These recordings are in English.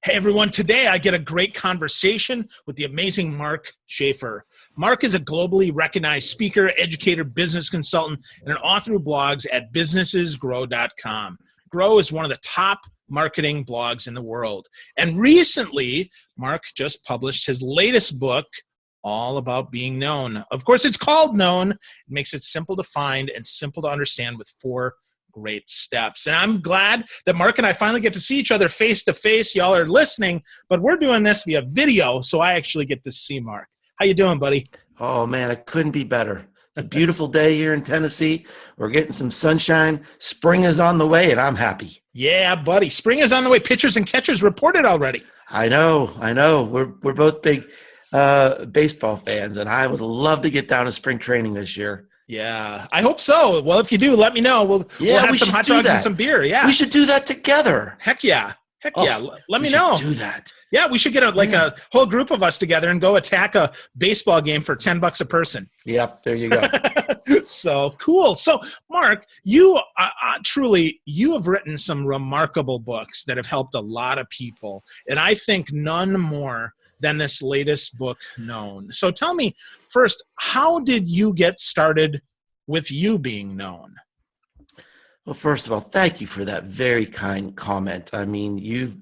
Hey everyone, today I get a great conversation with the amazing Mark Schaefer. Mark is a globally recognized speaker, educator, business consultant, and an author of blogs at businessesgrow.com. Grow is one of the top marketing blogs in the world. And recently, Mark just published his latest book, all about being known. Of course, it's called Known. It makes it simple to find and simple to understand with 4 great steps. And I'm glad that Mark and I finally get to see each other face to face. Y'all are listening, but we're doing this via video, so I actually get to see Mark. How you doing, buddy? Oh man, it couldn't be better. It's a beautiful day here in Tennessee. We're getting some sunshine. Spring is on the way, and I'm happy. Yeah, buddy. Spring is on the way. Pitchers and catchers reported already. I know. We're both big baseball fans, and I would love to get down to spring training this year. Yeah, I hope so. Well, if you do, let me know. We'll have some hot dogs and some beer. Yeah, we should do that together. Heck yeah. Let me know. Do that. Yeah, we should get a whole group of us together and go attack a baseball game for $10 a person. Yep, there you go. So cool. So, Mark, you you have written some remarkable books that have helped a lot of people, and I think none more than this latest book, Known. So tell me first, how did you get started with you being known? Well, first of all, thank you for that very kind comment. I mean, you've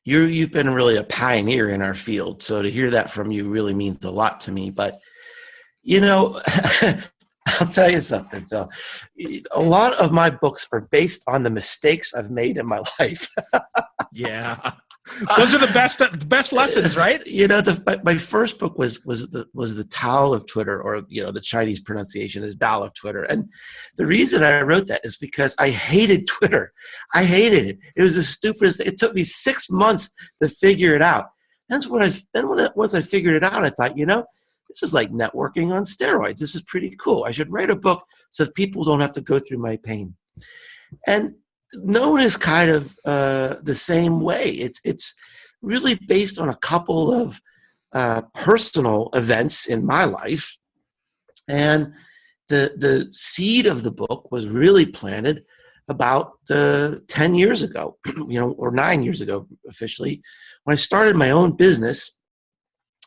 been really a pioneer in our field. So to hear that from you really means a lot to me. But, you know, I'll tell you something, Phil. A lot of my books are based on the mistakes I've made in my life. Yeah. Those are the best lessons, right? You know, my first book was the Tao of Twitter, or the Chinese pronunciation is Tao of Twitter. And the reason I wrote that is because I hated Twitter. I hated it. It was the stupidest. It took me 6 months to figure it out. Once I figured it out, I thought, this is like networking on steroids. This is pretty cool. I should write a book so that people don't have to go through my pain. And Known is kind of the same way. It's really based on a couple of personal events in my life, and the seed of the book was really planted about 10 years ago, or 9 years ago officially, when I started my own business,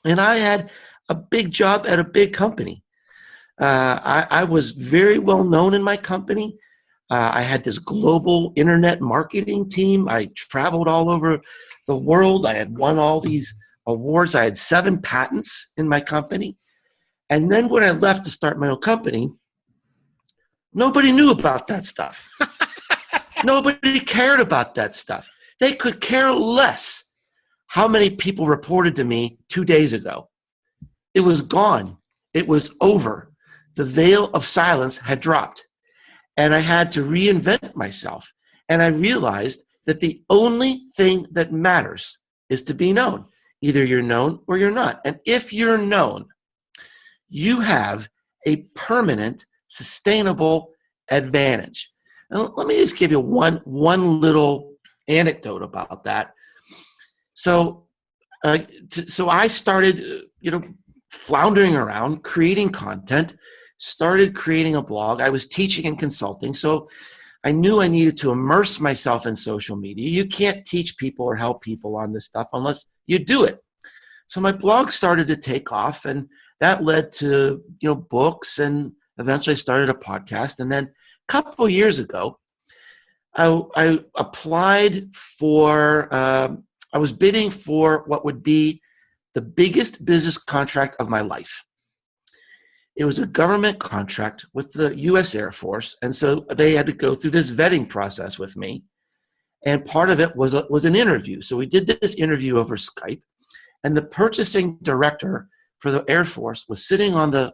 and I had a big job at a big company. I was very well known in my company. I had this global internet marketing team. I traveled all over the world. I had won all these awards. I had 7 patents in my company. And then when I left to start my own company, nobody knew about that stuff. Nobody cared about that stuff. They could care less how many people reported to me 2 days ago. It was gone. It was over. The veil of silence had dropped. And I had to reinvent myself. And I realized that the only thing that matters is to be known. Either you're known or you're not. And if you're known, you have a permanent, sustainable advantage. Now, let me just give you one little anecdote about that. So I started, floundering around, creating content, started creating a blog. I was teaching and consulting, so I knew I needed to immerse myself in social media. You can't teach people or help people on this stuff unless you do it. So my blog started to take off, and that led to books, and eventually I started a podcast. And then a couple of years ago, I applied for, I was bidding for what would be the biggest business contract of my life. It was a government contract with the U.S. Air Force, and so they had to go through this vetting process with me. And part of it was an interview. So we did this interview over Skype, and the purchasing director for the Air Force was sitting on the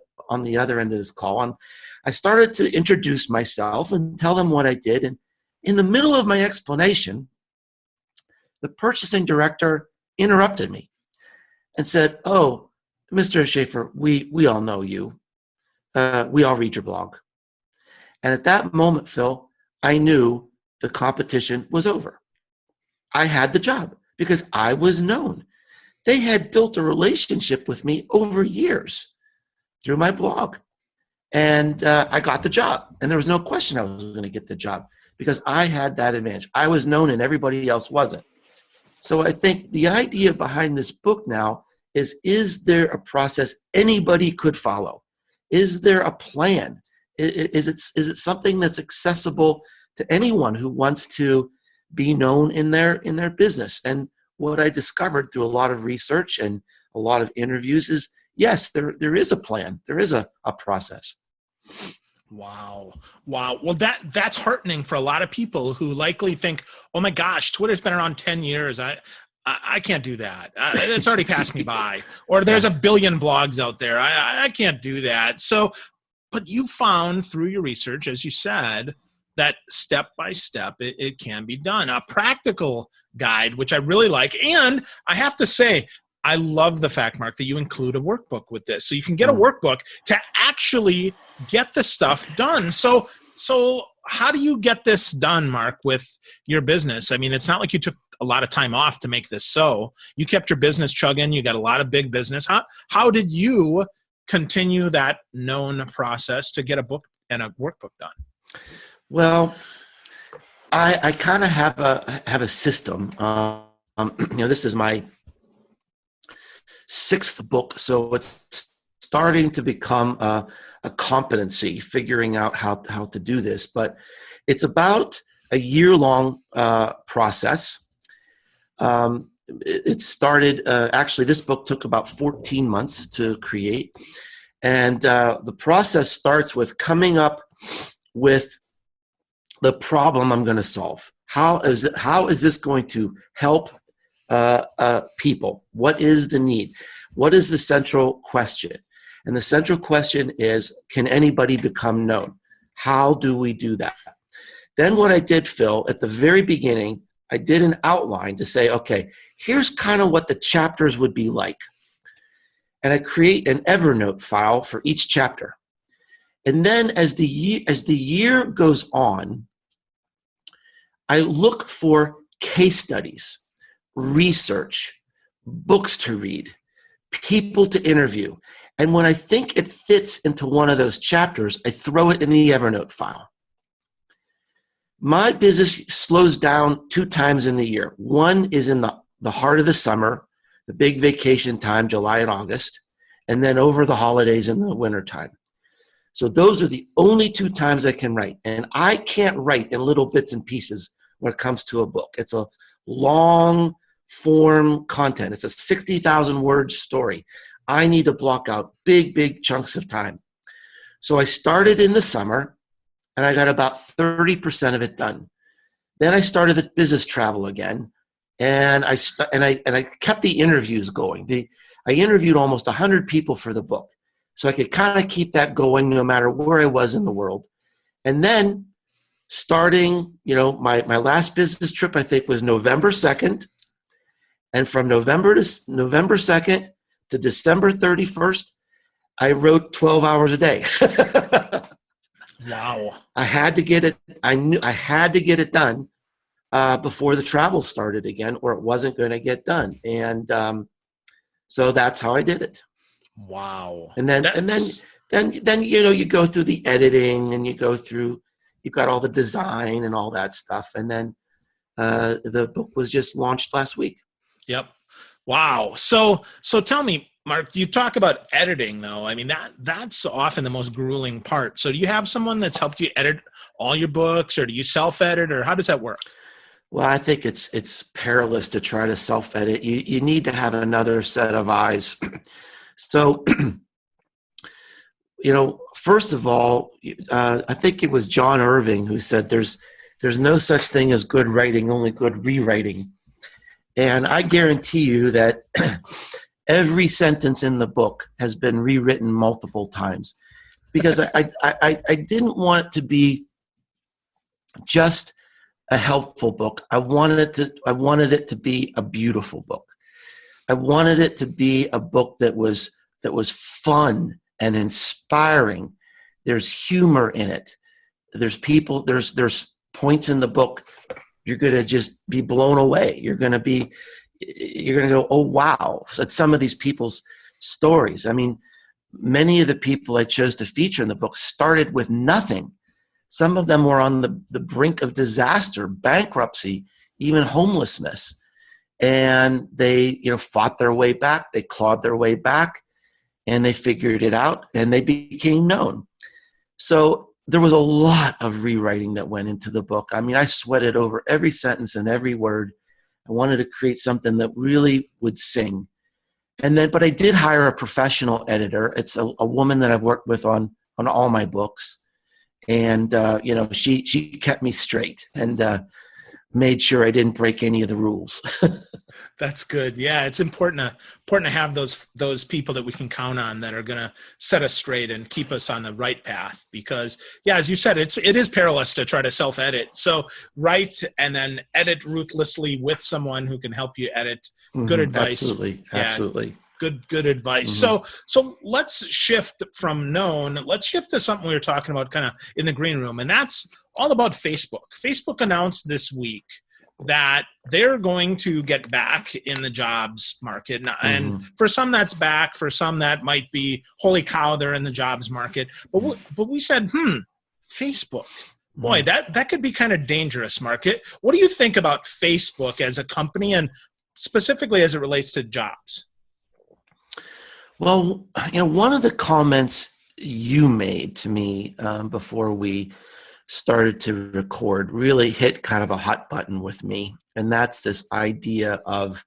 other end of this call. And I started to introduce myself and tell them what I did. And in the middle of my explanation, the purchasing director interrupted me and said, "Oh, Mr. Schaefer, we all know you. We all read your blog." And at that moment, Phil, I knew the competition was over. I had the job because I was known. They had built a relationship with me over years through my blog. And I got the job. And there was no question I was going to get the job because I had that advantage. I was known and everybody else wasn't. So I think the idea behind this book now is there a process anybody could follow? Is there a plan? Is it something that's accessible to anyone who wants to be known in their business? And what I discovered through a lot of research and a lot of interviews is, yes, there is a plan. There is a process. Wow. Well, that's heartening for a lot of people who likely think, oh my gosh, Twitter's been around 10 years. I can't do that. It's already passed me by. Or there's a billion blogs out there. I can't do that. So, but you found through your research, as you said, that step by step, it can be done. A practical guide, which I really like. And I have to say, I love the fact, Mark, that you include a workbook with this. So you can get a workbook to actually get the stuff done. So how do you get this done, Mark, with your business? I mean, it's not like you took a lot of time off to make this so. You kept your business chugging. You got a lot of big business. How did you continue that known process to get a book and a workbook done? Well, I kind of have a system. This is my 6th book, so it's starting to become a competency, figuring out how to do this. But it's about a year-long process. It started, actually, this book took about 14 months to create. And the process starts with coming up with the problem I'm going to solve. How is this going to help people? What is the need? What is the central question? And the central question is, can anybody become known? How do we do that? Then what I did, Phil, at the very beginning, I did an outline to say, okay, here's kind of what the chapters would be like. And I create an Evernote file for each chapter. And then as the year goes on, I look for case studies, research, books to read, people to interview. And when I think it fits into one of those chapters, I throw it in the Evernote file. My business slows down 2 times in the year. One is in the heart of the summer, the big vacation time, July and August, and then over the holidays in the wintertime. So those are the only 2 times I can write. And I can't write in little bits and pieces when it comes to a book. It's a long form content. It's a 60,000 word story. I need to block out big chunks of time. So I started in the summer and I got about 30% of it done. Then I started the business travel again, and I kept the interviews going. I interviewed almost 100 people for the book, so I could kind of keep that going no matter where I was in the world. And then starting, my last business trip, I think, was November 2nd. And from November 2nd to December 31st, I wrote 12 hours a day. Wow. I had to get it. I knew I had to get it done before the travel started again, or it wasn't going to get done. And so that's how I did it. Wow. And then you go through the editing, and you've got all the design and all that stuff. And then the book was just launched last week. Yep. Wow. So tell me, Mark, you talk about editing, though. I mean, that's often the most grueling part. So do you have someone that's helped you edit all your books, or do you self-edit, or how does that work? Well, I think it's perilous to try to self-edit. You need to have another set of eyes. So, first of all, I think it was John Irving who said there's no such thing as good writing, only good rewriting. And I guarantee you that every sentence in the book has been rewritten multiple times, because I didn't want it to be just a helpful book. I wanted it to be a beautiful book. I wanted it to be a book that was fun and inspiring. There's humor in it. There's people. There's points in the book you're going to just be blown away. You're going to go, oh, wow, at some of these people's stories. I mean, many of the people I chose to feature in the book started with nothing. Some of them were on the brink of disaster, bankruptcy, even homelessness. and they, fought their way back. They clawed their way back, and they figured it out, and they became known. So there was a lot of rewriting that went into the book. I mean, I sweated over every sentence and every word. I wanted to create something that really would sing. But I did hire a professional editor. It's a woman that I've worked with on all my books. And, she kept me straight and made sure I didn't break any of the rules. That's good. Yeah, it's important to have those people that we can count on that are going to set us straight and keep us on the right path. Because, yeah, as you said, it is perilous to try to self-edit. So write and then edit ruthlessly with someone who can help you edit. Good advice. Absolutely. Good advice. So let's shift from known. Let's shift to something we were talking about kind of in the green room, and that's all about Facebook. Facebook announced this week that they're going to get back in the jobs market. And for some that's back, for some that might be, holy cow, they're in the jobs market. But we said, Facebook, boy, that could be kind of dangerous market. What do you think about Facebook as a company and specifically as it relates to jobs? Well, one of the comments you made to me before we started to record really hit kind of a hot button with me. And that's this idea of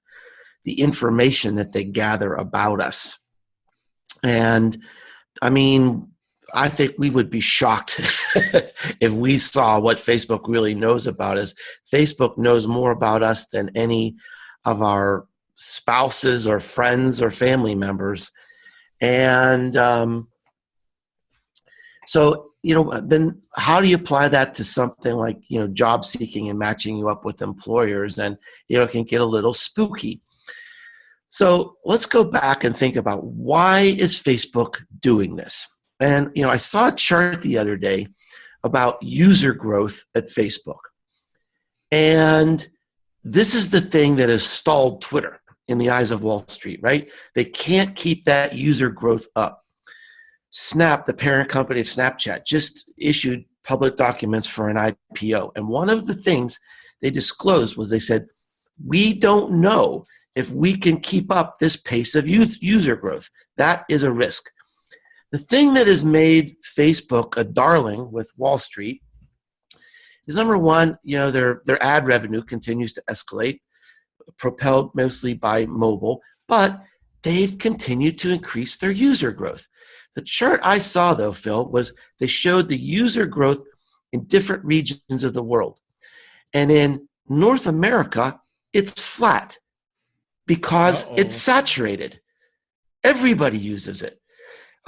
the information that they gather about us. And I mean, I think we would be shocked if we saw what Facebook really knows about us. Facebook knows more about us than any of our spouses or friends or family members. And so, then how do you apply that to something like, job seeking and matching you up with employers? And, it can get a little spooky. So let's go back and think about, why is Facebook doing this? And, I saw a chart the other day about user growth at Facebook. And this is the thing that has stalled Twitter in the eyes of Wall Street, right? They can't keep that user growth up. Snap, the parent company of Snapchat, just issued public documents for an IPO. And one of the things they disclosed was they said, we don't know if we can keep up this pace of user growth. That is a risk. The thing that has made Facebook a darling with Wall Street is, number one, their ad revenue continues to escalate, propelled mostly by mobile, but they've continued to increase their user growth. The chart I saw, though, Phil, was they showed the user growth in different regions of the world. And in North America, it's flat because it's saturated. Everybody uses it.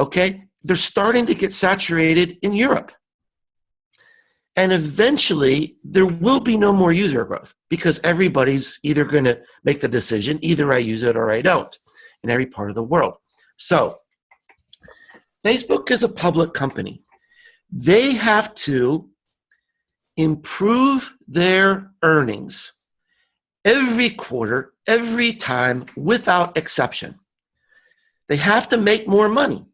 Okay? They're starting to get saturated in Europe. And eventually, there will be no more user growth because everybody's either going to make the decision, either I use it or I don't, in every part of the world. So Facebook is a public company. They have to improve their earnings every quarter, every time, without exception. They have to make more money.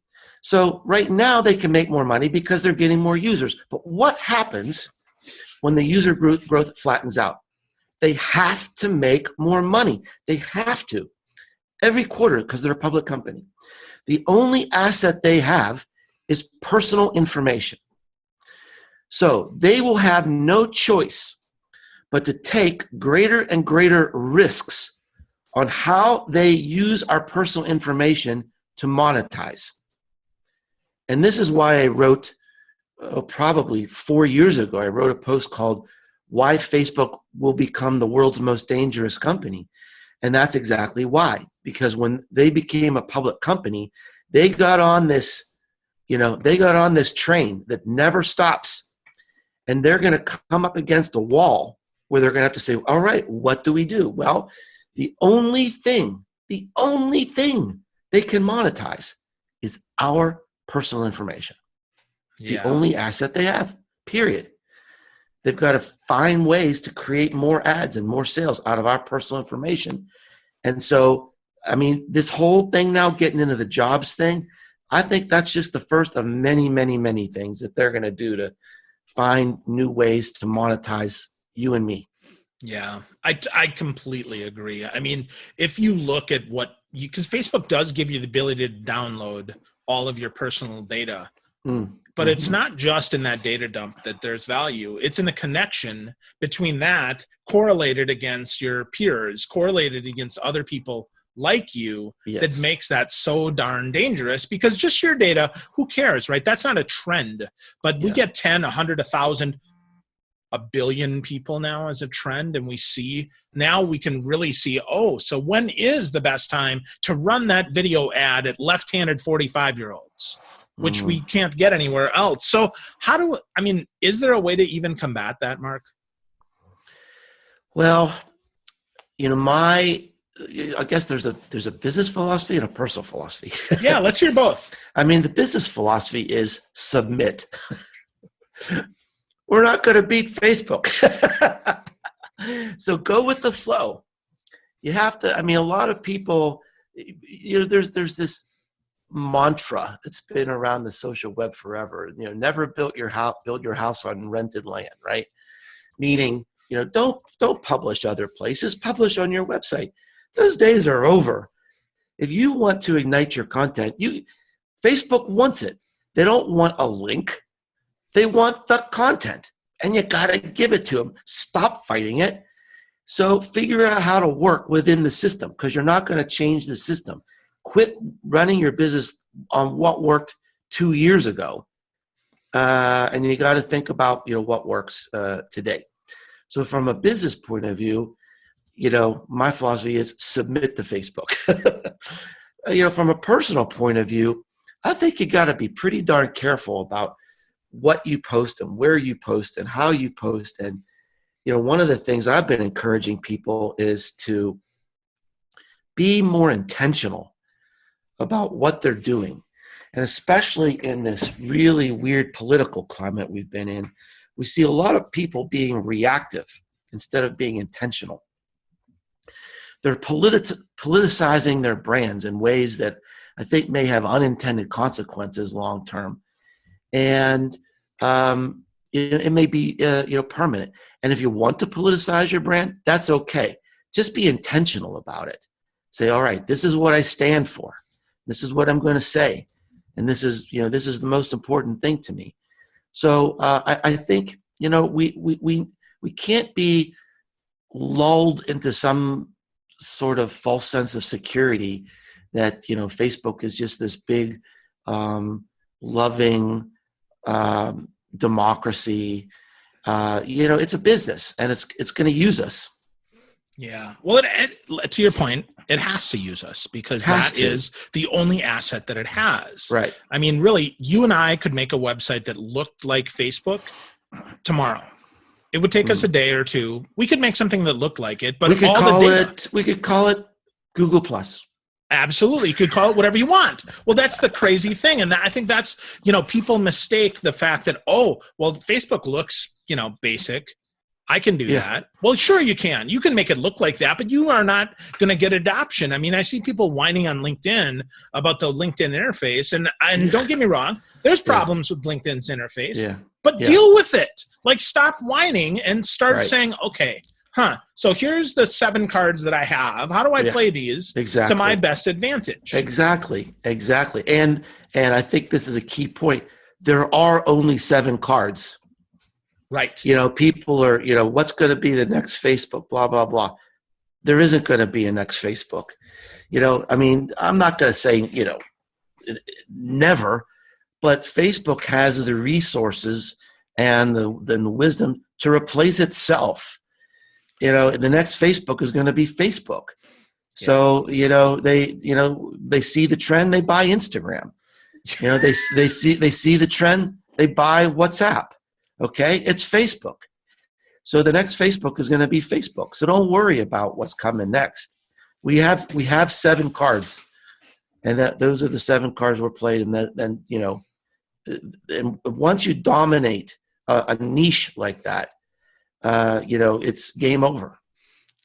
So right now they can make more money because they're getting more users. But what happens when the user growth flattens out? They have to make more money. They have to every quarter because they're a public company. The only asset they have is personal information. So they will have no choice but to take greater and greater risks on how they use our personal information to monetize. And this is why I wrote, probably 4 years ago, I wrote a post called Why Facebook Will Become the World's Most Dangerous Company. And that's exactly why. Because when they became a public company, they got on this, train that never stops. And they're going to come up against a wall where they're going to have to say, all right, what do we do? Well, the only thing they can monetize is our personal information. It's the only asset they have, period. They've got to find ways to create more ads and more sales out of our personal information. And so, I mean, this whole thing now getting into the jobs thing, I think that's just the first of many, many, many things that they're going to do to find new ways to monetize you and me. Yeah, I completely agree. I mean, if you look at because Facebook does give you the ability to download all of your personal data, but it's Mm-hmm. not just in that data dump that there's value. It's in the connection between that correlated against your peers, correlated against other people like you, that Yes. makes that so darn dangerous, because just your data, who cares, right? That's not a trend, but we Yeah. get 10, 100, 1,000, a billion people now as a trend, and now we can really see, oh, so when is the best time to run that video ad at left-handed 45-year-olds, which we Mm. can't get anywhere else. So is there a way to even combat that, Mark? Well, I guess there's a business philosophy and a personal philosophy. Yeah, let's hear both. I mean, the business philosophy is submit. We're not going to beat Facebook. So go with the flow. You have to, I mean, a lot of people, there's this mantra that's been around the social web forever. Never build your house on rented land, right? Meaning, don't publish other places, publish on your website. Those days are over. If you want to ignite your content, Facebook wants it. They don't want a link. They want the content, and you got to give it to them. Stop fighting it. So figure out how to work within the system, because you're not going to change the system. Quit running your business on what worked 2 years ago, and you got to think about what works today. So from a business point of view, my philosophy is submit to Facebook. From a personal point of view, I think you got to be pretty darn careful about what you post and where you post and how you post. And, one of the things I've been encouraging people is to be more intentional about what they're doing. And especially in this really weird political climate we've been in, we see a lot of people being reactive instead of being intentional. They're politicizing their brands in ways that I think may have unintended consequences long term. And it may be permanent. And if you want to politicize your brand, that's okay. Just be intentional about it. Say, all right, this is what I stand for. This is what I'm going to say, and this is the most important thing to me. So I think we can't be lulled into some sort of false sense of security that Facebook is just this big loving democracy. It's a business, and it's going to use us. Yeah. Well, to your point, it has to use us, because that is the only asset that it has. Right. I mean, really, you and I could make a website that looked like Facebook tomorrow. It would take us a day or two. We could make something that looked like it, but we could call it Google Plus. Absolutely. You could call it whatever you want. Well, that's the crazy thing. And I think that's, people mistake the fact that, Facebook looks, basic. I can do that. Well, sure you can. You can make it look like that, but you are not going to get adoption. I mean, I see people whining on LinkedIn about the LinkedIn interface, and don't get me wrong, there's problems with LinkedIn's interface, but deal with it. Like, stop whining and start saying, okay, so here's the 7 cards that I have. How do I play these to my best advantage? Exactly. And I think this is a key point. There are only 7 cards. Right. People are, what's going to be the next Facebook, blah, blah, blah. There isn't going to be a next Facebook. I mean, I'm not going to say, never, but Facebook has the resources and the wisdom to replace itself. The next Facebook is going to be Facebook. So, they see the trend, they buy Instagram. They see the trend, they buy WhatsApp. Okay, it's Facebook. So the next Facebook is going to be Facebook. So don't worry about what's coming next. We have 7 cards, and those are the 7 cards we're played. And then and once you dominate a niche like that, it's game over.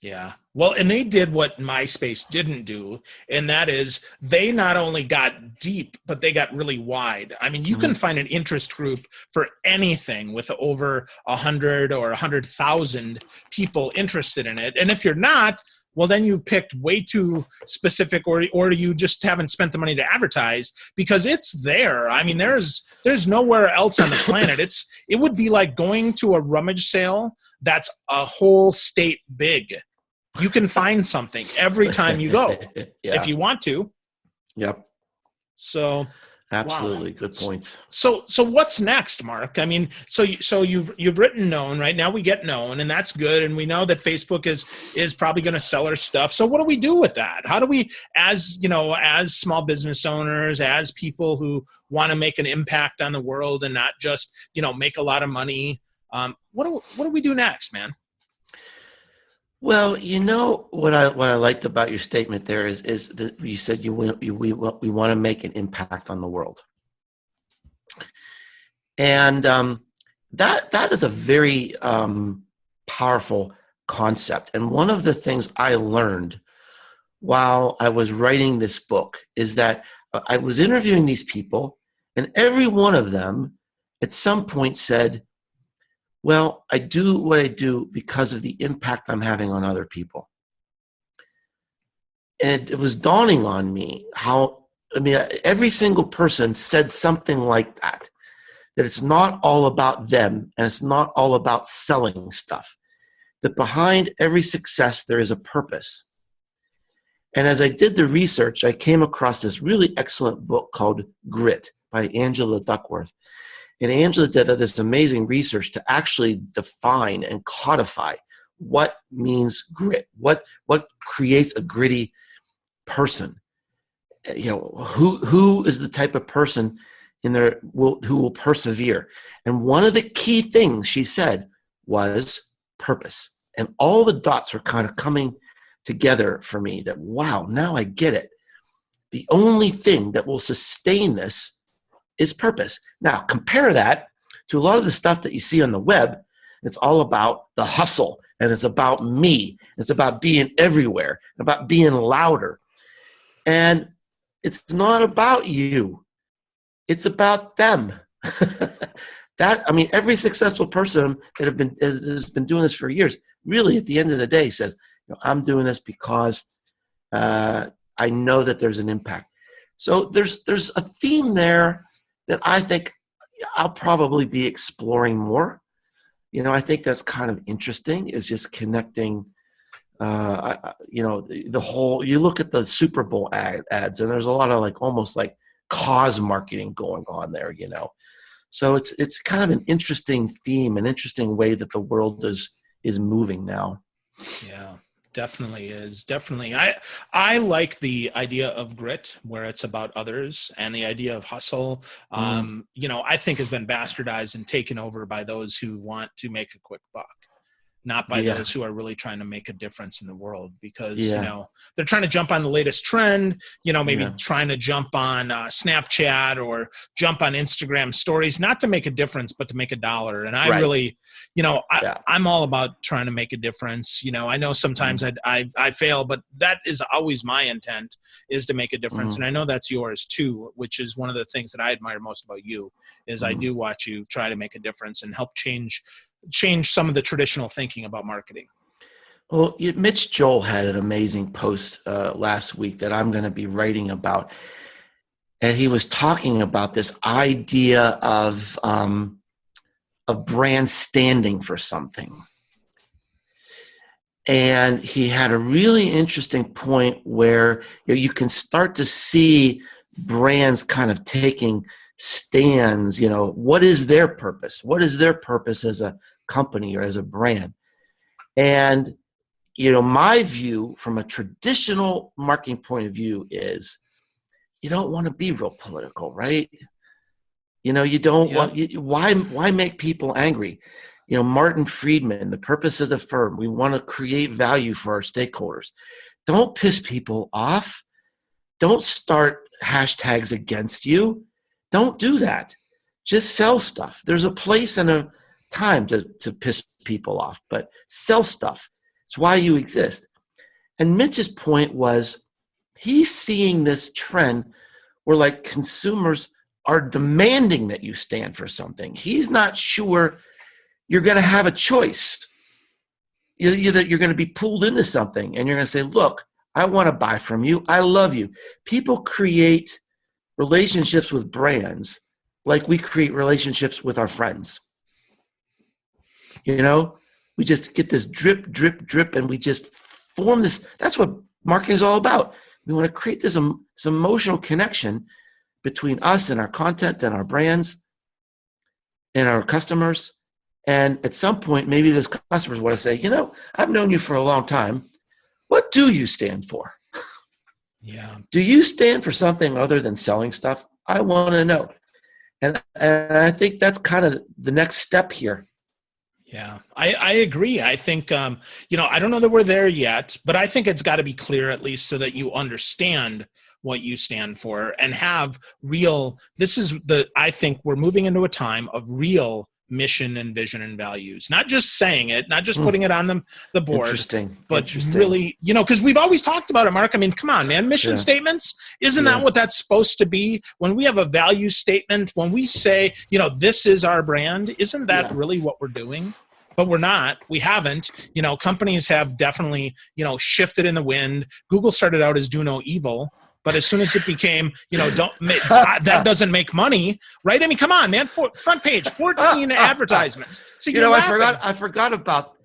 Yeah. Well, and they did what MySpace didn't do, and that is they not only got deep, but they got really wide. I mean, you can Mhm. find an interest group for anything with over 100 or 100,000 people interested in it. And if you're not, well, then you picked way too specific, or you just haven't spent the money to advertise because it's there. I mean, there's nowhere else on the planet. It would be like going to a rummage sale that's a whole state big. You can find something every time you go if Yeah. you want to. Yep. So, wow. Absolutely. Good points. So what's next, Mark? I mean, so you've written known. Right now we get known, and that's good. And we know that Facebook is probably going to sell our stuff. So what do we do with that? How do we, as small business owners, as people who want to make an impact on the world and not just make a lot of money? What do we do next, man? Well, what I liked about your statement there is that you said we want to make an impact on the world, and that is a very powerful concept. And one of the things I learned while I was writing this book is that I was interviewing these people, and every one of them at some point said, well, I do what I do because of the impact I'm having on other people. And it was dawning on me every single person said something like that it's not all about them and it's not all about selling stuff, that behind every success, there is a purpose. And as I did the research, I came across this really excellent book called Grit by Angela Duckworth. And Angela did this amazing research to actually define and codify what means grit, what creates a gritty person. Who is the type of person who will persevere. And one of the key things she said was purpose. And all the dots were kind of coming together for me that, wow, now I get it. The only thing that will sustain this is purpose. Now, compare that to a lot of the stuff that you see on the web. It's all about the hustle, and it's about me. It's about being everywhere, about being louder. And it's not about you. It's about them. Every successful person that has been doing this for years, really at the end of the day says, I'm doing this because I know that there's an impact. So there's a theme there that I think I'll probably be exploring more. I think that's kind of interesting, is just connecting, the whole, you look at the Super Bowl ads and there's a lot of almost like cause marketing going on there, So it's kind of an interesting theme, an interesting way that the world is moving now. Yeah. Definitely is. Definitely. I like the idea of grit, where it's about others, and the idea of hustle, I think has been bastardized and taken over by those who want to make a quick buck, not by those who are really trying to make a difference in the world, because, they're trying to jump on the latest trend, maybe trying to jump on Snapchat or jump on Instagram stories, not to make a difference, but to make $1. And I really, I'm all about trying to make a difference. I know sometimes I fail, but that is always my intent, is to make a difference. And I know that's yours too, which is one of the things that I admire most about you, is I do watch you try to make a difference and help change some of the traditional thinking about marketing. Well, Mitch Joel had an amazing post last week that I'm going to be writing about. And he was talking about this idea of brand standing for something. And he had a really interesting point where you can start to see brands kind of taking stands. What is their purpose? What is their purpose as a company or as a brand? And my view from a traditional marketing point of view is, you don't want to be real political, right? You don't want, why make people angry? Martin Friedman, the purpose of the firm, we want to create value for our stakeholders. Don't piss people off. Don't start hashtags against you. Don't do that. Just sell stuff. There's a place and a time to piss people off, but sell stuff. It's why you exist. And Mitch's point was he's seeing this trend where like consumers are demanding that you stand for something. He's not sure you're going to have a choice. Either you're going to be pulled into something and you're going to say, look, I want to buy from you. I love you. People create relationships with brands like we create relationships with our friends. You know, we just get this drip, drip, drip, and we just form this. That's what marketing is all about. We want to create this emotional connection between us and our content and our brands and our customers. And at some point, maybe those customers want to say, you know, I've known you for a long time. What do you stand for? Yeah. Do you stand for something other than selling stuff? I want to know. And I think that's kind of the next step here. Yeah, I agree. I think, I don't know that we're there yet, but I think it's got to be clear at least so that you understand what you stand for and have I think we're moving into a time of real mission and vision and values, not just saying it, not just putting it on the board, but really, because we've always talked about it, Mark. I mean, come on, man, mission statements, isn't that what that's supposed to be? When we have a value statement, when we say, this is our brand, isn't that really what we're doing? But we're not. We haven't. Companies have definitely, shifted in the wind. Google started out as do no evil. But as soon as it became, that doesn't make money, right? I mean, come on, man. Front page, 14 advertisements. So I forgot about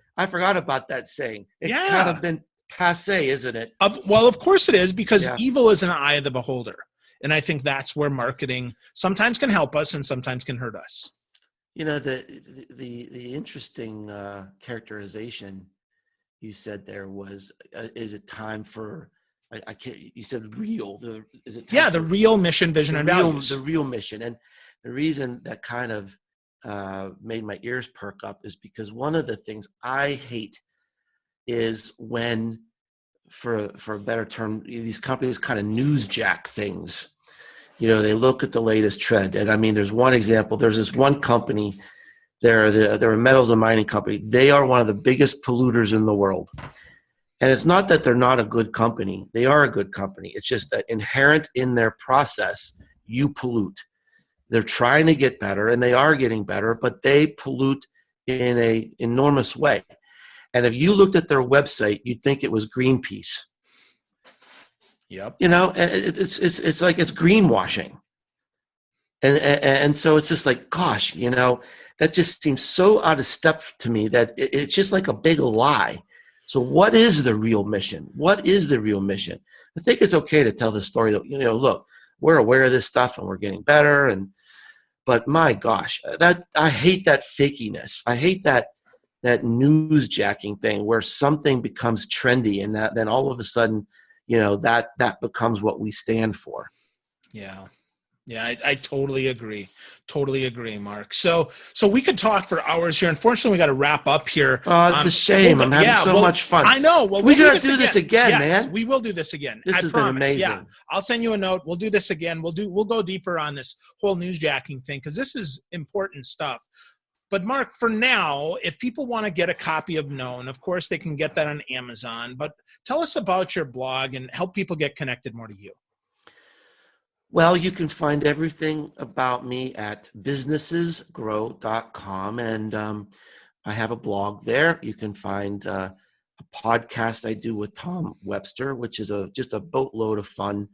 that saying. It's kind of been passé, isn't it? Of course it is, because evil is in the eye of the beholder, and I think that's where marketing sometimes can help us and sometimes can hurt us. The interesting characterization you said there was, is it time for? I can't. You said real. Is it? The real mission, vision, and values. The real mission, and the reason that kind of made my ears perk up is because one of the things I hate is when, for a better term, these companies kind of newsjack things. They look at the latest trend, and I mean, there's one example. There's this one company. They're a metals and mining company. They are one of the biggest polluters in the world. And it's not that they're not a good company. They are a good company. It's just that inherent in their process, you pollute. They're trying to get better, and they are getting better, but they pollute in an enormous way. And if you looked at their website, you'd think it was Greenpeace. Yep. It's like it's greenwashing. And so it's just like, gosh, that just seems so out of step to me that it's just like a big lie. So what is the real mission? What is the real mission? I think it's okay to tell the story that, look, we're aware of this stuff and we're getting better. But my gosh, that I hate that fakiness. I hate that newsjacking thing where something becomes trendy and then all of a sudden, that becomes what we stand for. Yeah. Yeah, I totally agree. Totally agree, Mark. So we could talk for hours here. Unfortunately, we got to wrap up here. Oh, it's a shame. I'm having so much fun. I know. Well, we're going to do this again, man. We will do this again. This has been amazing. Yeah, I'll send you a note. We'll do this again. We'll go deeper on this whole newsjacking thing because this is important stuff. But Mark, for now, if people want to get a copy of Known, of course, they can get that on Amazon. But tell us about your blog and help people get connected more to you. Well, you can find everything about me at businessesgrow.com, and I have a blog there. You can find a podcast I do with Tom Webster, which is just a boatload of fun.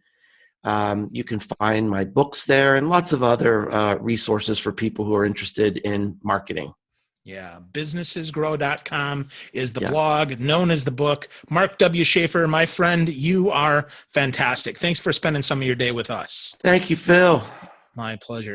You can find my books there and lots of other resources for people who are interested in marketing. Yeah, businessesgrow.com is the blog, Known as the book. Mark W. Schaefer, my friend, you are fantastic. Thanks for spending some of your day with us. Thank you, Phil. My pleasure.